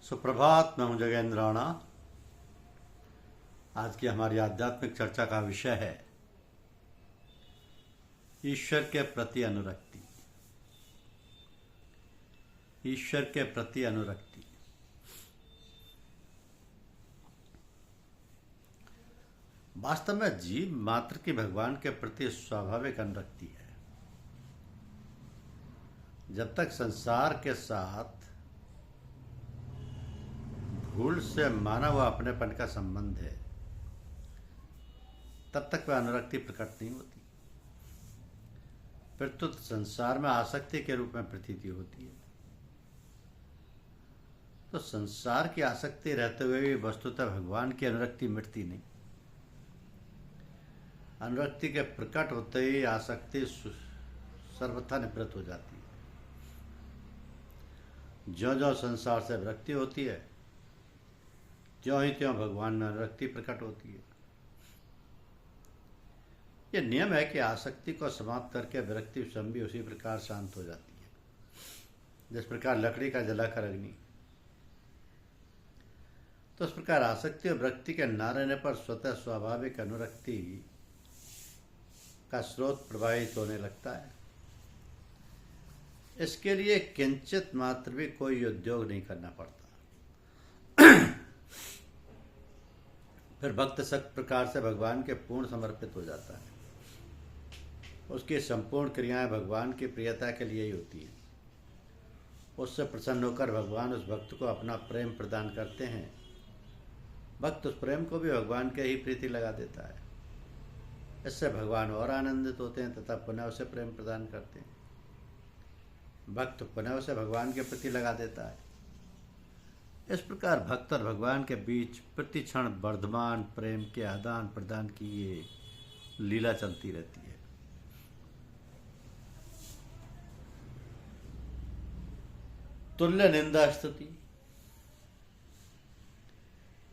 सुप्रभात। मैं हूं जगेंद्र राणा। आज की हमारी आध्यात्मिक चर्चा का विषय है ईश्वर के प्रति अनुरक्ति। ईश्वर के प्रति अनुरक्ति। वास्तव में जीव मात्र की भगवान के प्रति स्वाभाविक अनुरक्ति है। जब तक संसार के साथ भूल से मानव अपनेपन का संबंध है, तब तक वह अनुरक्ति प्रकट नहीं होती। फिर तो संसार में आसक्ति के रूप में प्रतीति होती है। तो संसार की आसक्ति रहते हुए भी वस्तुतः भगवान की अनुरक्ति मिटती नहीं। अनुरक्ति के प्रकट होते ही आसक्ति सर्वथा निवृत्त हो जाती है। ज्यों ज्यों संसार से विरक्ति होती है, ज्यों ही त्यों भगवान में अनुरक्ति प्रकट होती है। यह नियम है कि आसक्ति को समाप्त करके विरक्ति स्वयं भी उसी प्रकार शांत हो जाती है, जिस प्रकार लकड़ी का जलाकर अग्नि। तो इस प्रकार आसक्ति और विरक्ति के न रहने पर स्वतः स्वाभाविक अनुरक्ति का स्रोत प्रवाहित होने लगता है। इसके लिए किंचित मात्र भी कोई उद्योग नहीं करना पड़ता। फिर भक्त सख्त प्रकार से भगवान के पूर्ण समर्पित हो जाता है। उसकी संपूर्ण क्रियाएं भगवान की प्रियता के लिए ही होती हैं। उससे प्रसन्न होकर भगवान उस भक्त को अपना प्रेम प्रदान करते हैं। भक्त उस प्रेम को भी भगवान के ही प्रीति लगा देता है। इससे भगवान और आनंदित होते हैं तथा पुनः उसे प्रेम प्रदान करते हैं। भक्त पुनः उसे भगवान के प्रति लगा देता है। इस प्रकार भक्त और भगवान के बीच प्रति क्षण वर्धमान प्रेम के आदान प्रदान की ये लीला चलती रहती है। तुल्य निंदा स्तुति।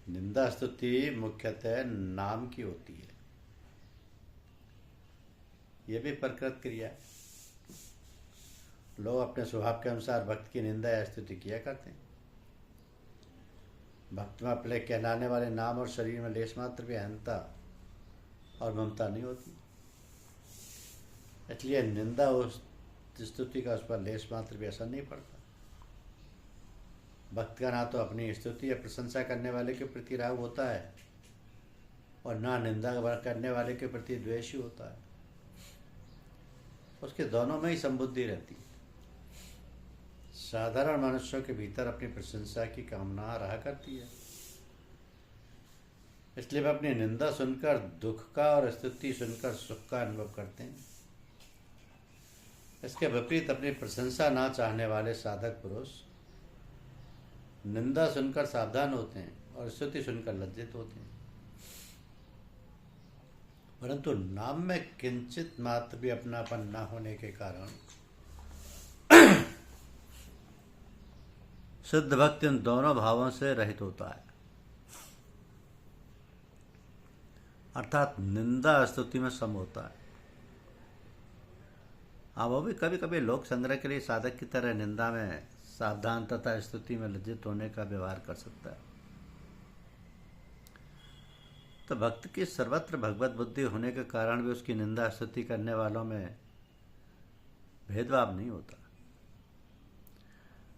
निंदा स्तुति मुख्यतः नाम की होती है। यह भी प्रकृत क्रिया है। लोग अपने स्वभाव के अनुसार भक्त की निंदा या स्तुति किया करते हैं। भक्त में अपने कहलाने वाले नाम और शरीर में लेश मात्र भी अहंता और ममता नहीं होती। इसलिए निंदा उस स्तुति का उस पर लेश मात्र भी असर नहीं पड़ता। भक्त का ना तो अपनी स्तुति या प्रशंसा करने वाले के प्रति राग होता है और ना निंदा करने वाले के प्रति द्वेष ही होता है। उसके दोनों में ही संबुद्धि रहती है। साधारण मनुष्यों के भीतर अपनी प्रशंसा की कामना रहा करती है। इसलिए वे अपनी निंदा सुनकर दुख का और स्तुति सुनकर सुख का अनुभव करते हैं। इसके विपरीत अपनी प्रशंसा ना चाहने वाले साधक पुरुष निंदा सुनकर सावधान होते हैं और स्तुति सुनकर लज्जित होते हैं। परंतु नाम में किंचित मात्र भी अपनापन न होने के कारण सिद्ध भक्त इन दोनों भावों से रहित होता है। अर्थात निंदा स्तुति में सम होता है। हाँ, वो भी कभी कभी लोक संग्रह के लिए साधक की तरह निंदा में सावधान तथा स्तुति में लज्जित होने का व्यवहार कर सकता है। तो भक्त की सर्वत्र भगवत बुद्धि होने के कारण भी उसकी निंदा स्तुति करने वालों में भेदभाव नहीं होता।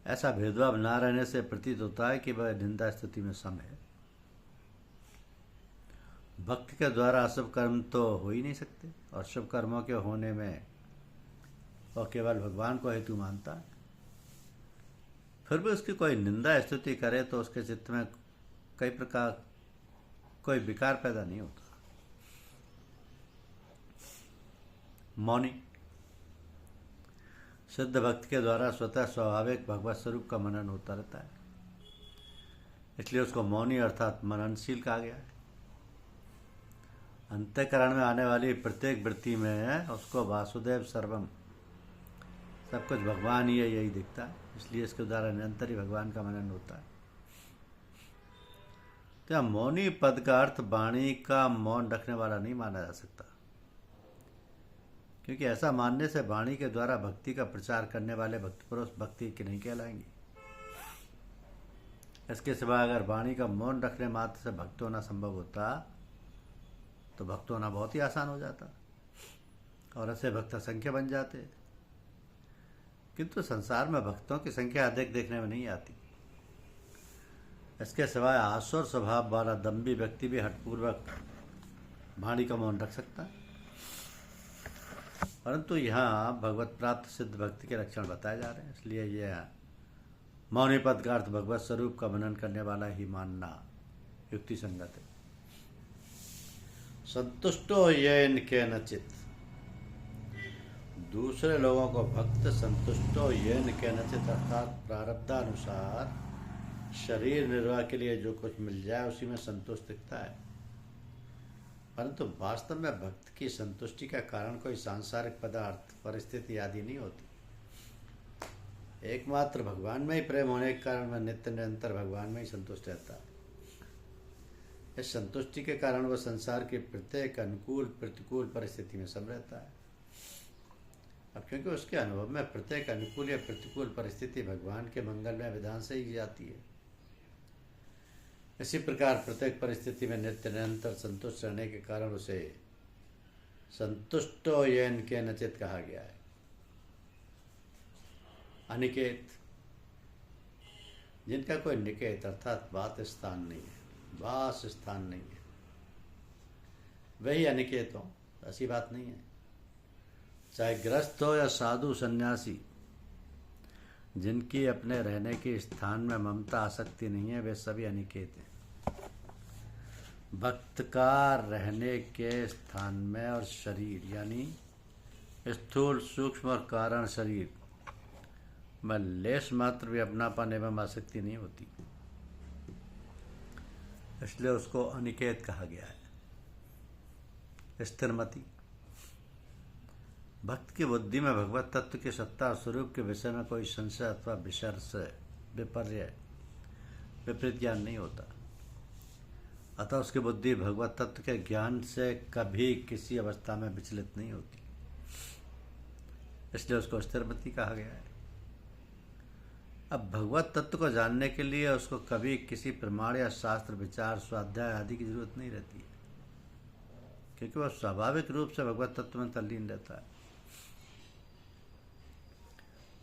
ऐसा भेदभाव ना रहने से प्रतीत होता है कि वह निंदा स्तुति में सम है। भक्त के द्वारा अशुभ कर्म तो हो ही नहीं सकते और शुभ कर्मों के होने में वह केवल भगवान को हेतु मानता है। फिर भी उसकी कोई निंदा स्तुति करे तो उसके चित्त में कई प्रकार कोई विकार पैदा नहीं होता। मौनी। सिद्ध भक्त के द्वारा स्वतः स्वाभाविक भगवत स्वरूप का मनन होता रहता है। इसलिए उसको मौनी अर्थात मननशील कहा गया है। अंतःकरण में आने वाली प्रत्येक वृत्ति में उसको वासुदेव सर्वम, सब कुछ भगवान ही है, यही दिखता है। इसलिए इसके द्वारा निरंतर ही भगवान का मनन होता है। तो मौनी पद का अर्थ वाणी का मौन रखने वाला नहीं माना जा सकता, क्योंकि ऐसा मानने से वाणी के द्वारा भक्ति का प्रचार करने वाले भक्त पुरुष भक्ति के नहीं कहलाएंगे। इसके सिवा अगर वाणी का मौन रखने मात्र से भक्त होना संभव होता तो भक्त होना बहुत ही आसान हो जाता और ऐसे भक्त असंख्य बन जाते। किंतु संसार में भक्तों की संख्या अधिक देखने में नहीं आती। इसके सिवाय आसुर स्वभाव वाला दम्भी व्यक्ति भी हठपूर्वक वाणी का मौन रख सकता है, परंतु यहाँ भगवत प्राप्त सिद्ध भक्ति के लक्षण बताए जा रहे हैं, इसलिए यह मौनी पद का अर्थ भगवत स्वरूप का वर्णन करने वाला ही मानना युक्ति संगत है। संतुष्टो येन केनचित, दूसरे लोगों को भक्त संतुष्टो येन केनचित अर्थात प्रारब्धानुसार शरीर निर्वाह के लिए जो कुछ मिल जाए उसी में संतुष्ट दिखता है, परंतु वास्तव में भक्त की संतुष्टि का कारण कोई सांसारिक पदार्थ परिस्थिति आदि नहीं होती। एकमात्र भगवान में ही प्रेम होने के कारण वह नित्य निरंतर भगवान में ही संतुष्ट रहता है। इस संतुष्टि के कारण वह संसार की प्रत्येक अनुकूल प्रतिकूल परिस्थिति में सम रहता है। अब क्योंकि उसके अनुभव में प्रत्येक अनुकूल या प्रतिकूल परिस्थिति भगवान के मंगलमय विधान से ही जाती है, इसी प्रकार प्रत्येक परिस्थिति में नित्य निरंतर संतुष्ट रहने के कारण उसे संतुष्टो येन केनचित कहा गया है। अनिकेत, जिनका कोई निकेत अर्थात वास स्थान नहीं है, वास स्थान नहीं है, वही अनिकेत हो, ऐसी बात नहीं है। चाहे गृहस्थ हो या साधु सन्यासी, जिनकी अपने रहने के स्थान में ममता आसक्ति नहीं है, वे सभी अनिकेत हैं। भक्त का रहने के स्थान में और शरीर यानी स्थूल सूक्ष्म और कारण शरीर में लेश मात्र भी अपनापन एवं आसक्ति नहीं होती, इसलिए उसको अनिकेत कहा गया है। स्थिरमति, भक्त की बुद्धि में भगवत तत्व की सत्ता और स्वरूप के विषय में कोई संशय अथवा विसर्ष विपर्य विपरीत ज्ञान नहीं होता, अतः उसकी बुद्धि भगवत तत्व के ज्ञान से कभी किसी अवस्था में विचलित नहीं होती, इसलिए उसको स्थिरमति कहा गया है। अब भगवत तत्व को जानने के लिए उसको कभी किसी प्रमाण या शास्त्र विचार स्वाध्याय आदि की जरूरत नहीं रहती है, क्योंकि वह स्वाभाविक रूप से भगवत तत्व में तल्लीन रहता है।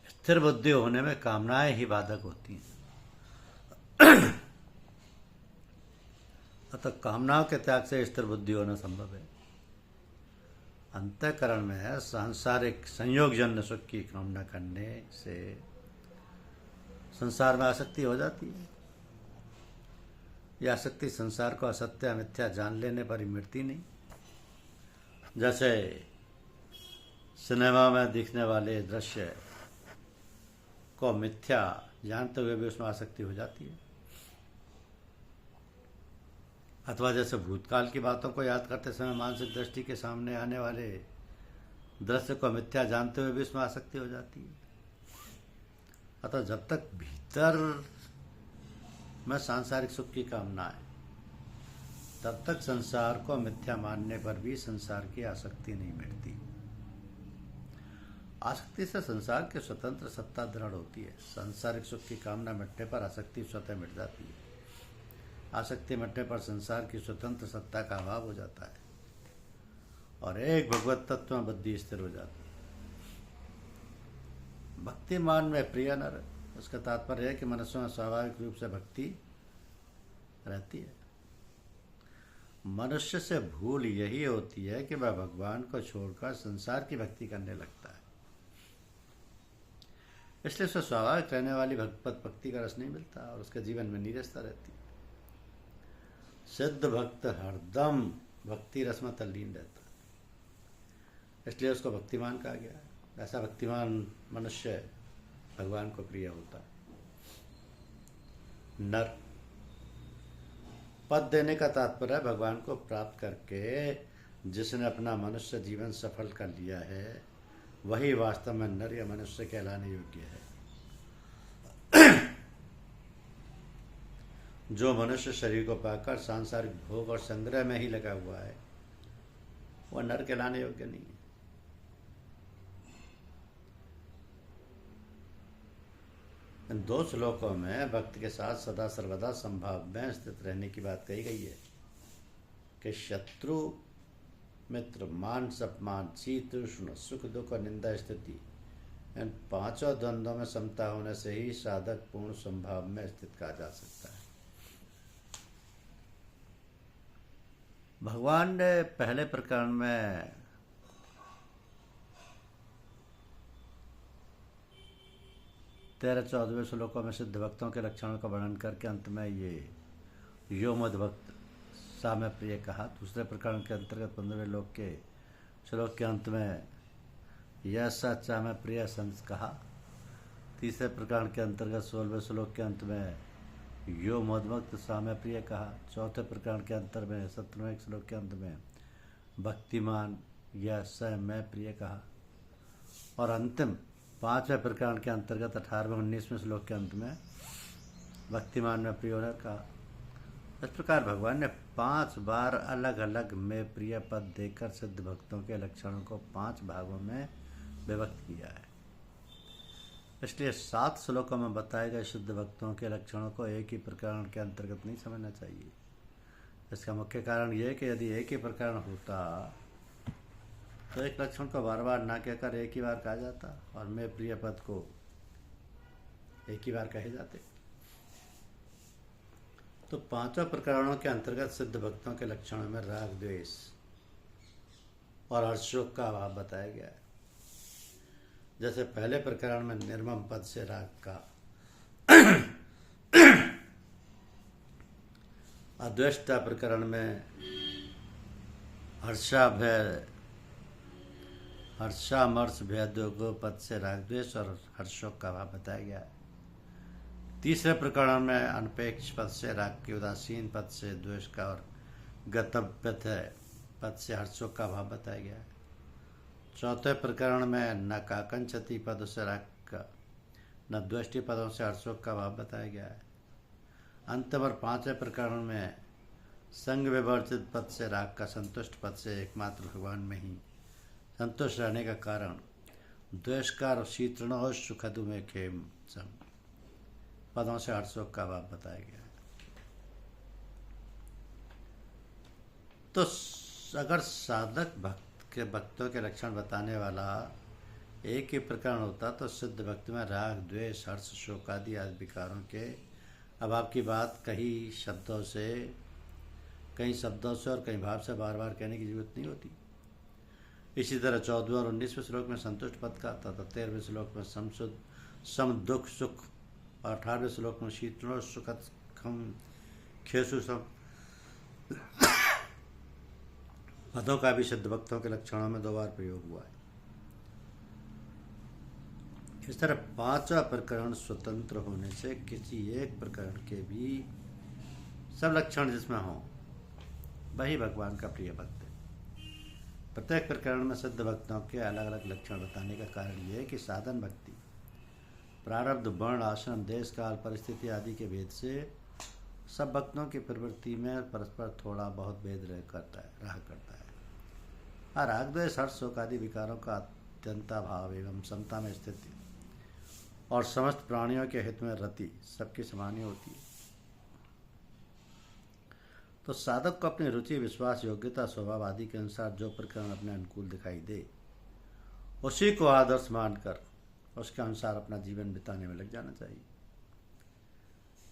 स्थिर बुद्धि होने में कामनाएं ही बाधक होती हैं, अतः कामनाओं के त्याग से स्थिर बुद्धि होना संभव है। अंतःकरण में सांसारिक संयोगजन्य सुख की कामना करने से संसार में आसक्ति हो जाती है। यह आसक्ति संसार को असत्य मिथ्या जान लेने पर ही मिटती नहीं। जैसे सिनेमा में दिखने वाले दृश्य को मिथ्या जानते हुए भी उसमें आसक्ति हो जाती है, अथवा जैसे भूतकाल की बातों को याद करते समय मानसिक दृष्टि के सामने आने वाले दृश्य को मिथ्या जानते हुए भी उसमें आसक्ति हो जाती है। अतः जब तक भीतर में सांसारिक सुख की कामना है, तब तक संसार को मिथ्या मानने पर भी संसार की आसक्ति नहीं मिटती। आसक्ति से संसार की स्वतंत्र सत्ता दृढ़ होती है। सांसारिक सुख की कामना मिटने पर आसक्ति स्वतः मिट जाती है। आसक्ति मिटने पर संसार की स्वतंत्र सत्ता का अभाव हो जाता है और एक भगवत तत्व में बुद्धि स्थिर हो जाती है। भक्तिमान में प्रिय नर, उसका तात्पर्य है कि मनुष्य में स्वाभाविक रूप से भक्ति रहती है। मनुष्य से भूल यही होती है कि वह भगवान को छोड़कर संसार की भक्ति करने लगता है, इसलिए उसे स्वाभाविक रहने वाली भगवत भक्ति का रस नहीं मिलता और उसके जीवन में नीरसता रहती है। सिद्ध भक्त हरदम भक्ति रस में तल्लीन रहता है, इसलिए उसको भक्तिमान कहा गया है। ऐसा भक्तिमान मनुष्य भगवान को प्रिय होता है। नर, पद देने का तात्पर्य है भगवान को प्राप्त करके जिसने अपना मनुष्य जीवन सफल कर लिया है, वही वास्तव में नर या मनुष्य कहलाने योग्य है। जो मनुष्य शरीर को पाकर सांसारिक भोग और संग्रह में ही लगा हुआ है, वह नर कहलाने योग्य नहीं है। इन 2 श्लोकों में भक्त के साथ सदा सर्वदा संभाव में स्थित रहने की बात कही गई है कि शत्रु मित्र मान अपमान शीत उष्ण सुख दुख और निंदा स्थिति इन 5 द्वंद्वों में समता होने से ही साधक पूर्ण संभाव में स्थित कहा जा सकता है। भगवान ने पहले प्रकरण में तेरह 14वें श्लोकों में सिद्ध भक्तों के लक्षणों का वर्णन करके अंत में ये यो मद भक्त साम्य प्रिय कहा। दूसरे प्रकरण के अंतर्गत 15वें श्लोक के अंत में यह सच्चा में प्रिय संस कहा। तीसरे प्रकरण के अंतर्गत 16वें श्लोक के अंत में यो मदभक्त साम्य प्रिय कहा। चौथे प्रकरण के अंतर में 17वें श्लोक के अंत में भक्तिमान यह स मैं प्रिय कहा। और अंतिम 5वें प्रकरण के अंतर्गत 18वें 19वें श्लोक के अंत में भक्तिमान में प्रिय कहा। इस प्रकार भगवान ने 5 बार अलग अलग में प्रिय पद देकर सिद्ध भक्तों के लक्षणों को 5 भागों में विभक्त किया है। इसलिए 7 श्लोकों में बताए गए सिद्ध भक्तों के लक्षणों को एक ही प्रकरण के अंतर्गत नहीं समझना चाहिए। इसका मुख्य कारण यह है कि यदि एक ही प्रकरण होता तो एक लक्षण को बार बार ना कहकर एक ही बार कहा जाता और मैं प्रिय पद को एक ही बार कहे जाते। तो 5 प्रकरणों के अंतर्गत सिद्ध भक्तों के लक्षणों में राग द्वेष और हर्षोक का अभाव बताया गया है। जैसे पहले प्रकरण में निर्मम पद से राग का, अद्वेष्टा प्रकरण में हर्षामर्ष भयदोगो पद से राग द्वेष और हर्षोक का अभाव बताया गया है। तीसरे प्रकरण में अनपेक्ष पद से राग की, उदासीन पद से द्वेष का और गतव्य पद से हर्षोक का अभाव बताया गया है। चौथे प्रकरण में न काकंचती पद से राग का न द्वेष्टि पदों से हर्षोक का अभाव बताया गया है। अंतिम और 5वें प्रकरण में संग विवर्जित पद से राग का, संतुष्ट पद से एकमात्र भगवान में ही संतुष्ट रहने का कारण द्वेषकार शीतृणो सुखदु में खेम संग पदों से हर्षोक का अभाव बताया गया है। तो अगर साधक भक्तों के लक्षण बताने वाला एक ही प्रकरण होता तो सिद्ध भक्त में राग द्वेष हर्ष शोक आदि विकारों के अभाव की बात कई शब्दों से और कई भाव से बार बार कहने की जरूरत नहीं होती। इसी तरह 14वें और 19वें श्लोक में संतुष्ट पद का आता था, 13वें श्लोक में सम दुख सुख और 18वें श्लोक में शीतलो सुखद खम खेसु सम पदों का भी सिद्ध भक्तों के लक्षणों में 2 बार प्रयोग हुआ है। इस तरह 5वां प्रकरण स्वतंत्र होने से किसी एक प्रकरण के भी सब लक्षण जिसमें हों वही भगवान का प्रिय भक्त है। प्रत्येक प्रकरण में सिद्ध भक्तों के अलग अलग लक्षण बताने का कारण यह है कि साधन भक्ति प्रारब्ध वर्ण आश्रम देश काल परिस्थिति आदि के भेद से सब भक्तों की प्रवृत्ति में परस्पर थोड़ा बहुत भेद रहा करता है। राग द्वेष हर्ष शोक आदि विकारों का अत्यंता भाव एवं समता में स्थिति और समस्त प्राणियों के हित में रति सबकी समान ही होती है। तो साधक को अपनी रुचि विश्वास योग्यता स्वभाव आदि के अनुसार जो प्रकरण अपने अनुकूल दिखाई दे उसी को आदर्श मानकर उसके अनुसार अपना जीवन बिताने में लग जाना चाहिए।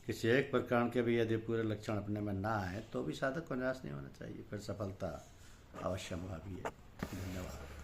किसी एक प्रकरण के भी यदि पूरे लक्षण अपने में ना आए तो भी साधक को निराश नहीं होना चाहिए, फिर सफलता अवश्य संभावी है। धन्यवाद।